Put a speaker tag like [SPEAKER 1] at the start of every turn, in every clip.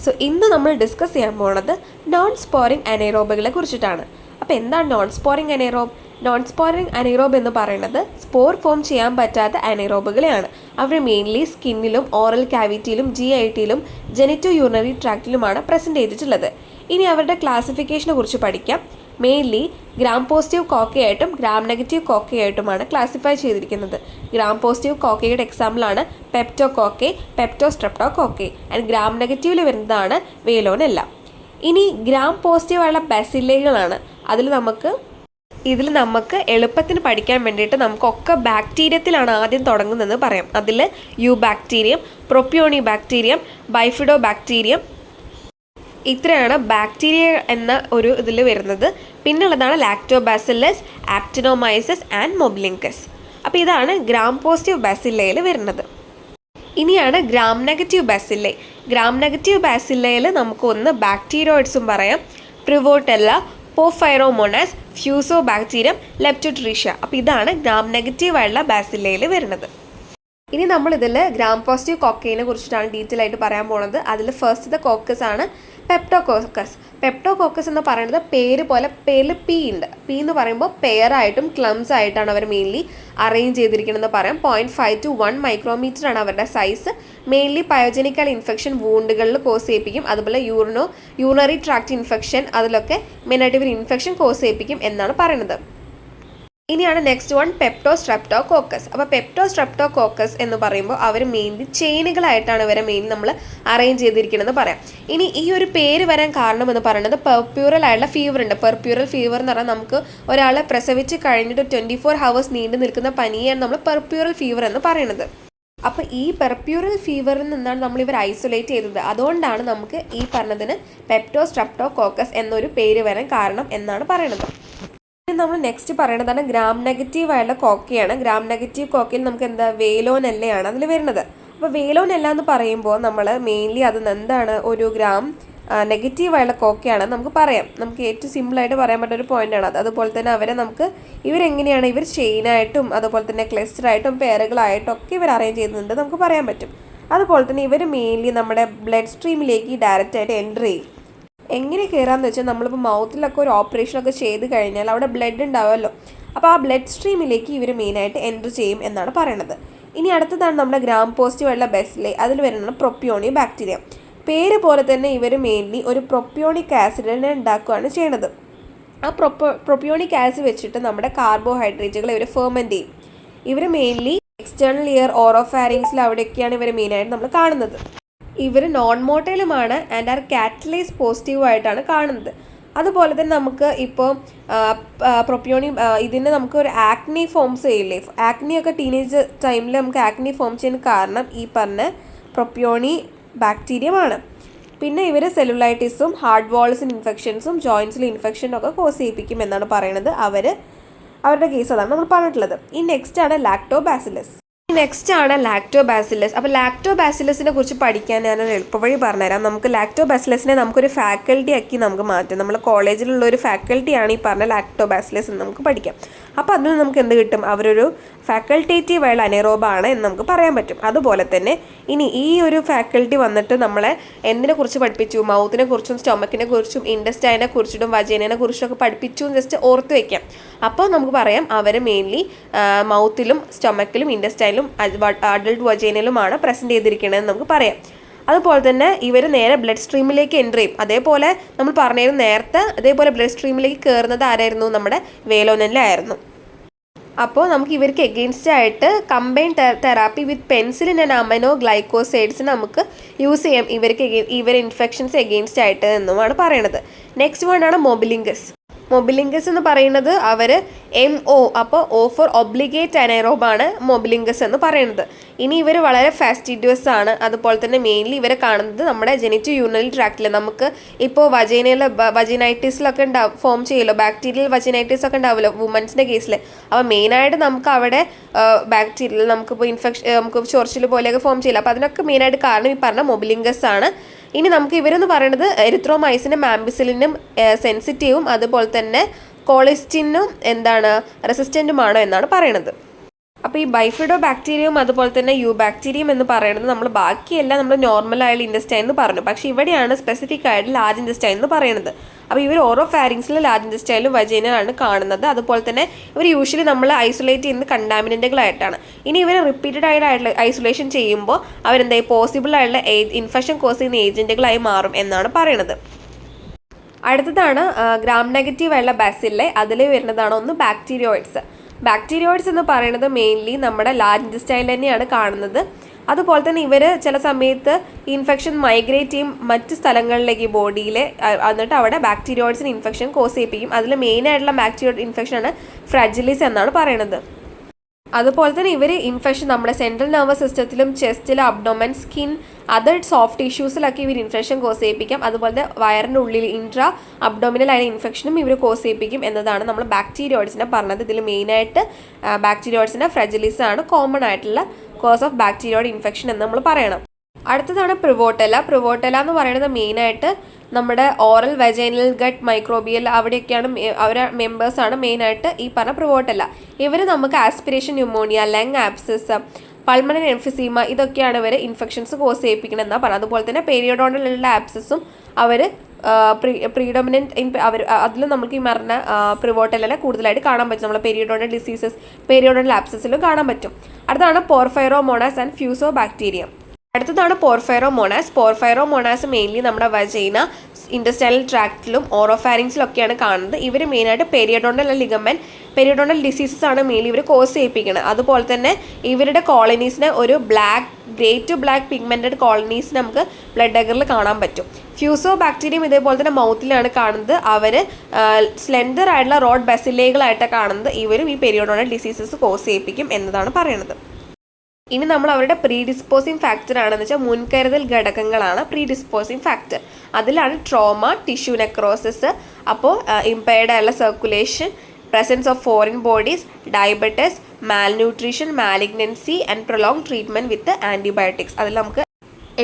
[SPEAKER 1] So ഇന്ന് നമ്മൾ discuss ചെയ്യാൻ പോകുന്നത് നോൺ സ്പോറിംഗ് അനൈറോബുകളെ കുറിച്ചിട്ടാണ്. അപ്പോൾ എന്താണ് non sporing anaerobe? Non sporing anaerobe എന്ന് പറയുന്നത് സ്പോർ ഫോം ചെയ്യാൻ പറ്റാത്ത അനൈറോബുകളെയാണ്. അവർ മെയിൻലി സ്കിന്നിലും ഓറൽ കാവിറ്റിയിലും GIT-യിലും ജെനിറ്റോ യൂറിനറി ട്രാക്റ്റിലുമാണ് പ്രസൻറ്റ് ചെയ്തിട്ടുള്ളത്. ഇനി അവരുടെ ക്ലാസിഫിക്കേഷനെ കുറിച്ച് പഠിക്കാം. മെയിൻലി ഗ്രാം പോസിറ്റീവ് കോക്കയായിട്ടും ഗ്രാം നെഗറ്റീവ് കോക്കയായിട്ടുമാണ് ക്ലാസിഫൈ ചെയ്തിരിക്കുന്നത്. ഗ്രാം പോസിറ്റീവ് കോക്കയുടെ എക്സാമ്പിളാണ് പെപ്റ്റോകോക്കെ, പെപ്റ്റോസ്ട്രെപ്റ്റോകോക്കെ. ആൻഡ് ഗ്രാം നെഗറ്റീവിൽ വരുന്നതാണ് വേലോനെല്ല. ഇനി ഗ്രാം പോസിറ്റീവായുള്ള ബാസില്ലകളാണ്. ഇതിൽ നമുക്ക് എളുപ്പത്തിന് പഠിക്കാൻ വേണ്ടിയിട്ട് നമുക്കൊക്കെ ബാക്ടീരിയത്തിലാണ് ആദ്യം തുടങ്ങുന്നതെന്ന് പറയാം. അതിൽ യു ബാക്ടീരിയം, പ്രൊപ്പിയോണി ബാക്ടീരിയം, ബൈഫിഡോ ബാക്ടീരിയം, ഇത്രയാണ് ബാക്ടീരിയ എന്ന ഒരു ഇതിൽ വരുന്നത്. പിന്നുള്ളതാണ് ലാക്ടോബാസില്ലസ്, ആക്ടിനോമൈസസ് ആൻഡ് മൊബിലിങ്കസ്. അപ്പോൾ ഇതാണ് ഗ്രാം പോസിറ്റീവ് ബാസില്ലയിൽ വരുന്നത്. ഇനിയാണ് ഗ്രാം നെഗറ്റീവ് ബാസില്ല. ഗ്രാം നെഗറ്റീവ് ബാസില്ലയിൽ നമുക്ക് ഒന്ന് ബാക്ടീരിയോയിഡ്സും പറയാം, പ്രിവോട്ടെല്ല, പോഫൈറോമോണാസ്, ഫ്യൂസോ ബാക്ടീരിയം, ലെപ്റ്റോട്രീഷ്യ. അപ്പോൾ ഇതാണ് ഗ്രാം നെഗറ്റീവായുള്ള ബാസില്ലയിൽ വരുന്നത്. ഇനി നമ്മളിതിൽ ഗ്രാം പോസിറ്റീവ് കോക്കയിനെ കുറിച്ചിട്ടാണ് ഡീറ്റെയിൽ ആയിട്ട് പറയാൻ പോകുന്നത്. അതിൽ ഫസ്റ്റത്തെ കോക്കസ് ആണ് പെപ്റ്റോകോക്കസ്. പെപ്റ്റോകോക്കസ് എന്ന് പറയുന്നത് പേര് പോലെ പേരിൽ പി ഉണ്ട്. പി എന്ന് പറയുമ്പോൾ പെയറായിട്ടും ക്ലംസ് ആയിട്ടാണ് അവർ മെയിൻലി അറേഞ്ച് ചെയ്തിരിക്കണമെന്ന് പറയാം. 0.5 to 1 മൈക്രോമീറ്റർ ആണ് അവരുടെ സൈസ്. മെയിൻലി പയോജനിക്കൽ ഇൻഫെക്ഷൻ വൂണ്ടുകളിൽ കോസ് ചെയ്യിപ്പിക്കും. അതുപോലെ യൂറിനറി ട്രാക്ട് ഇൻഫെക്ഷൻ, അതിലൊക്കെ മെയിനായിട്ട് ഇവർ ഇൻഫെക്ഷൻ കോസ് ചെയ്യിപ്പിക്കും എന്നാണ് പറയുന്നത്. ഇനിയാണ് നെക്സ്റ്റ് വൺ പെപ്റ്റോസ്ട്രെപ്റ്റോകോക്കസ്. അപ്പോൾ പെപ്റ്റോസ്ട്രെപ്റ്റോകോക്കസ് എന്ന് പറയുമ്പോൾ അവർ മെയിൻലി ചെയിനുകളായിട്ടാണ് ഇവരെ മെയിൻലി നമ്മൾ അറേഞ്ച് ചെയ്തിരിക്കണമെന്ന് പറയാം. ഇനി ഈ ഒരു പേര് വരാൻ കാരണം എന്ന് പറയുന്നത് പെർപ്യൂറൽ ആയിട്ടുള്ള ഫീവർ ഉണ്ട്. പെർപ്യൂറൽ ഫീവർ എന്ന് പറഞ്ഞാൽ നമുക്ക് ഒരാളെ പ്രസവിച്ച് കഴിഞ്ഞിട്ട് 24 hours നീണ്ടു നിൽക്കുന്ന പനിയാണ് നമ്മൾ പെർപ്യൂറൽ ഫീവർ എന്ന് പറയുന്നത്. അപ്പോൾ ഈ പെർപ്യൂറൽ ഫീവറിൽ നിന്നാണ് നമ്മൾ ഇവർ ഐസൊലേറ്റ് ചെയ്തത്. അതുകൊണ്ടാണ് നമുക്ക് ഈ പറഞ്ഞതിന് പെപ്റ്റോസ്ട്രെപ്റ്റോകോക്കസ് എന്നൊരു പേര് വരാൻ കാരണം എന്നാണ് പറയുന്നത്. നമ്മൾ നെക്സ്റ്റ് പറയുന്നതാണ് ഗ്രാം നെഗറ്റീവ് ആയുള്ള കോക്കയാണ്. ഗ്രാം നെഗറ്റീവ് കോക്കയിൽ നമുക്ക് എന്താ വേലോനെല്ലയാണ് അതിൽ വരുന്നത്. അപ്പോൾ വേലോനെല്ല എന്ന് പറയുമ്പോൾ നമ്മൾ മെയിൻലി അത് എന്താണ് ഒരു ഗ്രാം നെഗറ്റീവായുള്ള കോക്കയാണ് നമുക്ക് പറയാം. നമുക്ക് ഏറ്റവും സിമ്പിളായിട്ട് പറയാൻ പറ്റുന്ന ഒരു പോയിൻ്റാണ് അത്. അതുപോലെ തന്നെ ഇവരെങ്ങനെയാണ് ഇവർ ചെയിനായിട്ടും അതുപോലെ തന്നെ ക്ലസ്റ്ററായിട്ടും പെയറുകളായിട്ടും ഒക്കെ ഇവർ അറേഞ്ച് ചെയ്യുന്നുണ്ട് നമുക്ക് പറയാൻ പറ്റും. അതുപോലെ തന്നെ ഇവർ മെയിൻലി നമ്മുടെ ബ്ലഡ് സ്ട്രീമിലേക്ക് ഡയറക്റ്റായിട്ട് എൻ്റർ ചെയ്യും. എങ്ങനെ കയറാമെന്ന് വെച്ചാൽ നമ്മളിപ്പോൾ മൗത്തിലൊക്കെ ഒരു ഓപ്പറേഷനൊക്കെ ചെയ്ത് കഴിഞ്ഞാൽ അവിടെ ബ്ലഡ് ഉണ്ടാവുമല്ലോ. അപ്പോൾ ആ ബ്ലഡ് സ്ട്രീമിലേക്ക് ഇവർ മെയിനായിട്ട് എൻ്റർ ചെയ്യും എന്നാണ് പറയുന്നത്. ഇനി അടുത്തതാണ് നമ്മുടെ ഗ്രാം പോസിറ്റീവ് ഉള്ള ബാസില്ല. അതിൽ വരുന്നതാണ് പ്രൊപ്പിയോണി ബാക്ടീരിയ. പേര് പോലെ തന്നെ ഇവർ മെയിൻലി ഒരു പ്രൊപ്പിയോണിക് ആസിഡിനെ ഉണ്ടാക്കുകയാണ് ചെയ്യുന്നത്. ആ പ്രൊപ്പിയോണിക് ആസിഡ് വെച്ചിട്ട് നമ്മുടെ കാർബോഹൈഡ്രേറ്റുകൾ ഇവർ ഫെർമെൻറ്റ് ചെയ്യും. ഇവർ മെയിൻലി എക്സ്റ്റേണൽ ഇയർ, ഓറോഫാരിങ്സിൽ അവിടെയൊക്കെയാണ് ഇവർ മെയിനായിട്ട് നമ്മൾ കാണുന്നത്. ഇവർ നോൺ മോട്ടൈലുമാണ് ആൻഡ് ആർ കാറ്റലൈസ് പോസിറ്റീവായിട്ടാണ് കാണുന്നത്. അതുപോലെ തന്നെ നമുക്ക് ഇപ്പോൾ പ്രൊപ്പിയോണി ഇതിന് നമുക്ക് ഒരു ആക്നി ഫോംസ് ചെയ്യില്ലേ, ആക്നിയൊക്കെ ടീനേജ് ടൈമിൽ നമുക്ക് ആക്നി ഫോം ചെയ്യാൻ കാരണം ഈ പറഞ്ഞ പ്രൊപ്പിയോണി ബാക്ടീരിയമാണ്. പിന്നെ ഇവർ സെല്ലുലൈറ്റിസും ഹാർഡ് വാൾസിന് ഇൻഫെക്ഷൻസും ജോയിൻസിൽ ഇൻഫെക്ഷനും ഒക്കെ കോസ് ചെയ്യിപ്പിക്കും എന്നാണ് പറയുന്നത്. അവരുടെ കേസ് അതാണ് നമ്മൾ പറഞ്ഞിട്ടുള്ളത്. ഈ നെക്സ്റ്റ് ആണ് ലാക്ടോബാസിലസ്. നെക്സ്റ്റ് ആണ് ലാക്ടോബാസില്ലസ്. അപ്പോൾ ലാക്ടോബാസിലസിനെ കുറിച്ച് പഠിക്കാൻ ഞാനൊരു എളുപ്പവഴി പറഞ്ഞുതരാം. നമുക്ക് ലാക്ടോബാസിലസിനെ നമുക്കൊരു ഫാക്കൽറ്റി ആക്കി നമുക്ക് മാറ്റാം. നമ്മൾ കോളേജിലുള്ള ഒരു ഫാക്കൽറ്റിയാണ് ഈ പറഞ്ഞ ലാക്ടോബാസിലസ് എന്ന് നമുക്ക് പഠിക്കാം. അപ്പോൾ അതിൽ നമുക്ക് എന്ത് കിട്ടും? അവരൊരു ഫാക്കൽറ്റേറ്റീവ് ആയുള്ള അനൈറോബാണ് എന്ന് നമുക്ക് പറയാൻ പറ്റും. അതുപോലെ തന്നെ ഇനി ഈ ഒരു ഫാക്കൽറ്റി വന്നിട്ട് നമ്മളെ എന്തിനെ കുറിച്ച് പഠിപ്പിച്ചു? മൗത്തിനെ കുറിച്ചും സ്റ്റൊമക്കിനെ കുറിച്ചും ഇൻഡസ്റ്റൈനെ കുറിച്ചിട്ടും വജൈനയെ കുറിച്ചൊക്കെ പഠിപ്പിച്ചു എന്ന് ജസ്റ്റ് ഓർത്ത് വയ്ക്കാം. അപ്പോൾ നമുക്ക് പറയാം അവർ മെയിൻലി മൗത്തിലും സ്റ്റൊമക്കിലും ഇൻഡസ്റ്റൈനിലും അഡൾട്ട് വജൈനയിലുമാണ് പ്രസൻറ്റ് ചെയ്തിരിക്കണമെന്ന് നമുക്ക് പറയാം. അതുപോലെ തന്നെ ഇവർ നേരെ ബ്ലഡ് സ്ട്രീമിലേക്ക് എൻ്റർ ചെയ്യും. അതേപോലെ നമ്മൾ പറഞ്ഞിരുന്നു നേരത്തെ, അതേപോലെ ബ്ലഡ് സ്ട്രീമിലേക്ക് കയറുന്നത് ആരായിരുന്നു? നമ്മുടെ വേലോനെല്ല ആയിരുന്നു. അപ്പോൾ നമുക്ക് ഇവർക്ക് എഗെയിൻസ്റ്റ് ആയിട്ട് combine therapy with penicillin and amino glycosides നമുക്ക് യൂസ് ചെയ്യാം ഇവർ ഇൻഫെക്ഷൻസ് എഗെയിൻസ്റ്റ് ആയിട്ട് എന്നുമാണ് പറയണത്. നെക്സ്റ്റ് വൺ ആണ് മൊബിലിങ്കസ്. മൊബിലിങ്കസ് എന്ന് പറയുന്നത് അവർ MO, അപ്പോൾ O ഫോർ ഒബ്ലിഗേറ്റ് അനൈറോബാണ് മൊബിലിങ്കസ് എന്ന് പറയുന്നത്. ഇനി ഇവർ വളരെ ഫാസ്റ്റിഡിയസ് ആണ്. അതുപോലെ തന്നെ മെയിൻലി ഇവരെ കാണുന്നത് നമ്മുടെ ജെനിറ്റോ യൂറിനറി ട്രാക്റ്റിൽ. നമുക്ക് ഇപ്പോൾ വജൈനൈറ്റിസിലൊക്കെ ഫോം ചെയ്യുമല്ലോ, ബാക്ടീരിയൽ വജൈനൈറ്റിസ് ഒക്കെ ഉണ്ടാവുമല്ലോ വുമൻസിൻ്റെ കേസിൽ. അപ്പോൾ മെയിനായിട്ട് നമുക്ക് അവിടെ ബാക്ടീരിയൽ നമുക്കിപ്പോൾ നമുക്ക് ചൊറിച്ചിൽ പോലെയൊക്കെ ഫോം ചെയ്യില്ല. അപ്പോൾ അതിനൊക്കെ മെയിനായിട്ട് കാരണം ഈ പറഞ്ഞ മൊബിലിങ്കസ് ആണ്. ഇനി നമുക്ക് ഇവരെന്ന് പറയുന്നത് എരിത്രോമൈസിനും ആംബിസിലിനും സെൻസിറ്റീവും അതുപോലെ തന്നെ കോളിസ്റ്റിനും റെസിസ്റ്റൻറ്റുമാണോ എന്നാണ് പറയുന്നത്. അപ്പോൾ അപ്പോൾ ഈ ബൈഫിഡോ ബാക്ടീരിയയും അതുപോലെ തന്നെ യു ബാക്ടീരിയം എന്ന് പറയുന്നത് നമ്മൾ ബാക്കിയെല്ലാം നമ്മൾ നോർമലായുള്ള ഇൻഡസ്റ്റൈൻ എന്ന് പറഞ്ഞു. പക്ഷേ ഇവിടെയാണ് സ്പെസിഫിക് ആയിട്ട് ലാർജ് ഇൻഡസ്റ്റൈൻ എന്ന് പറയുന്നത്. അപ്പോൾ ഇവർ ഓരോ ഫാരിങ്സിലും ലാർജ് ഇൻഡസ്റ്റൈനിലും വജൈനയിലാണ് കാണുന്നത്. അതുപോലെ തന്നെ ഇവർ യൂഷ്വലി നമ്മൾ ഐസൊലേറ്റ് ചെയ്യുന്നത് കണ്ടാമിനൻറ്റുകളായിട്ടാണ്. ഇനി ഇവർ റിപ്പീറ്റഡ് ആയിട്ടുള്ള ഐസൊലേഷൻ ചെയ്യുമ്പോൾ അവരെന്തായി പോസിബിൾ ആയിട്ടുള്ള ഇൻഫെക്ഷൻ കോസ് ചെയ്യുന്ന ഏജൻറ്റുകളായി മാറും എന്നാണ് പറയുന്നത്. അടുത്തതാണ് ഗ്രാം നെഗറ്റീവ് ആയിട്ടുള്ള ബാസിലെ. അതിൽ വരുന്നതാണ് ഒന്ന് ബാക്ടീരിയോയിഡ്സ്. ബാക്ടീരിയോയിഡ്സ് എന്ന് പറയുന്നത് മെയിൻലി നമ്മുടെ ലാർജ് ഇൻഡസ്റ്റൈനിൽ തന്നെയാണ് കാണുന്നത്. അതുപോലെ തന്നെ ഇവർ ചില സമയത്ത് ഇൻഫെക്ഷൻ മൈഗ്രേറ്റ് ചെയ്യും മറ്റ് സ്ഥലങ്ങളിലേക്ക് ബോഡിയിൽ, എന്നിട്ട് അവിടെ ബാക്ടീരിയോയിഡ്സിന് ഇൻഫെക്ഷൻ കോസ് ചെയ്യിപ്പിക്കും. അതിൽ മെയിനായിട്ടുള്ള ബാക്ടീരിയോയിഡ് ഇൻഫെക്ഷനാണ് ഫ്രാജിലിസ് എന്നാണ് പറയുന്നത്. അതുപോലെ തന്നെ ഇവർ ഇൻഫെക്ഷൻ നമ്മുടെ സെൻട്രൽ നെർവസ് സിസ്റ്റത്തിലും ചെസ്റ്റിലും അബ്ഡോമൻ, സ്കിൻ, അതർ സോഫ്റ്റ് ടിഷ്യൂസിലൊക്കെ ഇവർ ഇൻഫെക്ഷൻ കോസ് ചെയ്യിപ്പിക്കാം. അതുപോലെ വയറിൻ്റെ ഉള്ളിൽ ഇൻട്രാ അബ്ഡോമിനൽ ആയ ഇൻഫെക്ഷനും ഇവർ കോസ് ചെയ്യിപ്പിക്കും എന്നതാണ് നമ്മൾ ബാക്ടീരിയോയിഡ്സിനെ പറഞ്ഞത്. ഇതിൽ മെയിനായിട്ട് ബാക്ടീരിയോയിഡ്സിൻ്റെ ഫ്രാജിലിസ് ആണ് കോമൺ ആയിട്ടുള്ള കോസ് ഓഫ് ബാക്ടീരിയോയിഡ് ഇൻഫെക്ഷൻ എന്ന് നമ്മൾ പറയണം. അടുത്തതാണ് പ്രിവോട്ടെല്ല. പ്രിവോട്ടെല്ല എന്ന് പറയുന്നത് മെയിനായിട്ട് നമ്മുടെ ഓറൽ വെജൈനൽ ഗട്ട് മൈക്രോബിയൽ അവിടെയൊക്കെയാണ് അവരെ മെമ്പേഴ്സാണ് മെയിനായിട്ട് ഈ പറഞ്ഞ പ്രിവോട്ടെല്ല. ഇവർ നമുക്ക് aspiration pneumonia, lung abscess, pulmonary emphysema ഇതൊക്കെയാണ് ഇവർ ഇൻഫെക്ഷൻസ് കോസ് ചെയ്യിപ്പിക്കണമെന്നാണ് പറഞ്ഞത്. അതുപോലെ തന്നെ പെരിയോഡോണ്ടലുള്ള ആബ്സസും അവർ പ്രീഡോമിനൻറ്റ് അവർ അതിൽ നമുക്ക് ഈ പറഞ്ഞ പ്രിവോട്ടെല്ലിനെ കൂടുതലായിട്ട് കാണാൻ പറ്റും. നമ്മളെ പെരിയോഡോണ്ടൽ ഡിസീസസ്, പെരിയോഡോണ്ടൽ ആബ്സസിലും കാണാൻ പറ്റും. അടുത്താണ് പോർഫൈറോമോണാസ് ആൻഡ് ഫ്യൂസോ ബാക്ടീരിയം. അടുത്തതാണ് പോർഫൈറോമോണാസ്. പോർഫൈറോമോണാസ് മെയിൻലി നമ്മുടെ വജൈന, ഇൻഡസ്റ്റൈനൽ ട്രാക്റ്റിലും ഓറോഫാരിങ്സിലൊക്കെയാണ് കാണുന്നത്. ഇവർ മെയിനായിട്ട് പെരിയോഡോണ്ടൽ ലിഗമെൻറ്റ്, പെരിയോഡോണ്ടൽ ഡിസീസസ് ആണ് മെയിൻലി ഇവർ കോസ് ചെയ്യിപ്പിക്കുന്നത്. അതുപോലെ തന്നെ ഇവരുടെ കോളനീസിനെ ഒരു grey to black pigmented colonies നമുക്ക് ബ്ലഡ് അഗറിൽ കാണാൻ പറ്റും. ഫ്യൂസോ ബാക്ടീരിയം ഇതേപോലെ തന്നെ മൗത്തിലാണ് കാണുന്നത്. അവർ സ്ലെൻഡർ ആയിട്ടുള്ള റോഡ് ബസിലേകളായിട്ടാണ് കാണുന്നത്. ഇവരും ഈ പെരിയോഡോണ്ടൽ ഡിസീസസ് കോസ് ചെയ്യിപ്പിക്കും എന്നതാണ് പറയുന്നത്. ഇനി നമ്മൾ അവരുടെ പ്രീഡിസ്പോസിങ് ഫാക്ടർ ആണെന്ന് വെച്ചാൽ മുൻകരുതൽ ഘടകങ്ങളാണ് പ്രീഡിസ്പോസിങ് ഫാക്ടർ. അതിലാണ് ട്രോമ, ടിഷ്യൂ നെക്രോസിസ്, അപ്പോൾ ഇമ്പയർഡ് ആയുള്ള circulation, presence of foreign bodies, diabetes, malnutrition, malignancy and prolong treatment with antibiotics. അതിൽ നമുക്ക്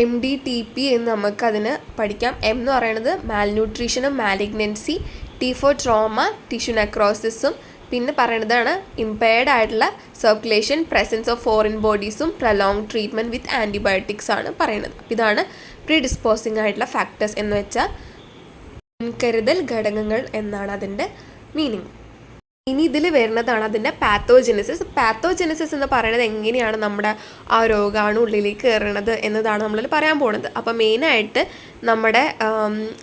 [SPEAKER 1] MDTP എന്ന് നമുക്കതിന് പഠിക്കാം. എം എന്ന് പറയുന്നത് മാൽന്യൂട്രീഷനും malignancy, T for trauma, tissue നെക്രോസിസും, പിന്നെ പറയുന്നതാണ് ഇമ്പയർഡ് ആയിട്ടുള്ള സർക്കുലേഷൻ, പ്രസൻസ് ഓഫ് ഫോറിൻ ബോഡീസും, പ്രൊലോങ് ട്രീറ്റ്മെൻറ്റ് വിത്ത് ആൻറ്റിബയോട്ടിക്സ് ആണ് പറയുന്നത്. അപ്പോൾ ഇതാണ് പ്രീഡിസ്പോസിങ് ആയിട്ടുള്ള ഫാക്ടേഴ്സ് എന്ന് വെച്ചാൽ മുൻകരുതൽ ഘടകങ്ങൾ എന്നാണ് അതിൻ്റെ മീനിങ്. ഇനി ഇതിൽ വരുന്നതാണ് അതിൻ്റെ പാത്തോജെനിസിസ്. പാത്തോജെനിസിസ് എന്ന് പറയുന്നത് എങ്ങനെയാണ് നമ്മുടെ ആ രോഗാണു ഉള്ളിലേക്ക് കയറുന്നത് എന്നതാണ് നമ്മളിൽ പറയാൻ പോകുന്നത്. അപ്പോൾ മെയിനായിട്ട് നമ്മുടെ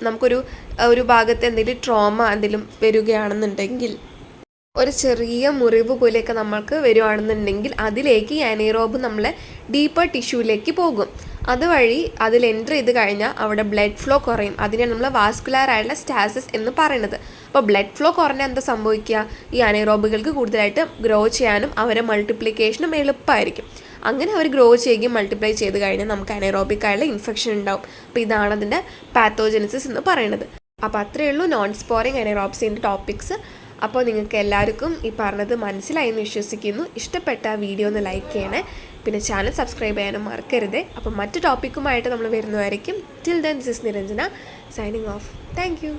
[SPEAKER 1] നമുക്കൊരു ഭാഗത്ത് എന്തെങ്കിലും ട്രോമ എന്തെങ്കിലും വരികയാണെന്നുണ്ടെങ്കിൽ, ഒരു ചെറിയ മുറിവ് പോലെയൊക്കെ നമ്മൾക്ക് വരുവാണെന്നുണ്ടെങ്കിൽ അതിലേക്ക് ഈ അനൈറോബ് നമ്മളെ ഡീപ്പർ ടിഷ്യൂവിലേക്ക് പോകും. അതുവഴി അതിൽ എൻ്റർ ചെയ്ത് കഴിഞ്ഞാൽ അവിടെ ബ്ലഡ് ഫ്ലോ കുറയും. അതിനെയാണ് നമ്മൾ വാസ്കുലാർ ആയിട്ടുള്ള സ്റ്റാസിസ് എന്ന് പറയുന്നത്. അപ്പോൾ ബ്ലഡ് ഫ്ലോ കുറഞ്ഞാൽ എന്താ സംഭവിക്കുക? ഈ അനൈറോബുകൾക്ക് കൂടുതലായിട്ട് ഗ്രോ ചെയ്യാനും അവരെ മൾട്ടിപ്ലിക്കേഷനും എളുപ്പമായിരിക്കും. അങ്ങനെ അവർ ഗ്രോ ചെയ്യുകയും മൾട്ടിപ്ലൈ ചെയ്ത് കഴിഞ്ഞാൽ നമുക്ക് അനൈറോബിക് ആയിട്ടുള്ള ഇൻഫെക്ഷൻ ഉണ്ടാവും. അപ്പോൾ ഇതാണ് അതിൻ്റെ പാത്തോജെനിസിസ് എന്ന് പറയുന്നത്. അപ്പോൾ അത്രയേ ഉള്ളൂ നോൺ സ്പോറിങ് അനൈറോബ്സിൻ്റെ ടോപ്പിക്സ്. അപ്പോൾ നിങ്ങൾക്ക് എല്ലാവർക്കും ഈ പറഞ്ഞത് മനസ്സിലായി എന്ന് വിശ്വസിക്കുന്നു. ഇഷ്ടപ്പെട്ട വീഡിയോ ഒന്ന് ലൈക്ക് ചെയ്യണേ, പിന്നെ ചാനൽ സബ്സ്ക്രൈബ് ചെയ്യാനും മറക്കരുത്. അപ്പോൾ മറ്റു ടോപ്പിക്കുമായിട്ട് നമ്മൾ വരുന്നതായിരിക്കും. Till then this is Niranjana signing off. Thank you.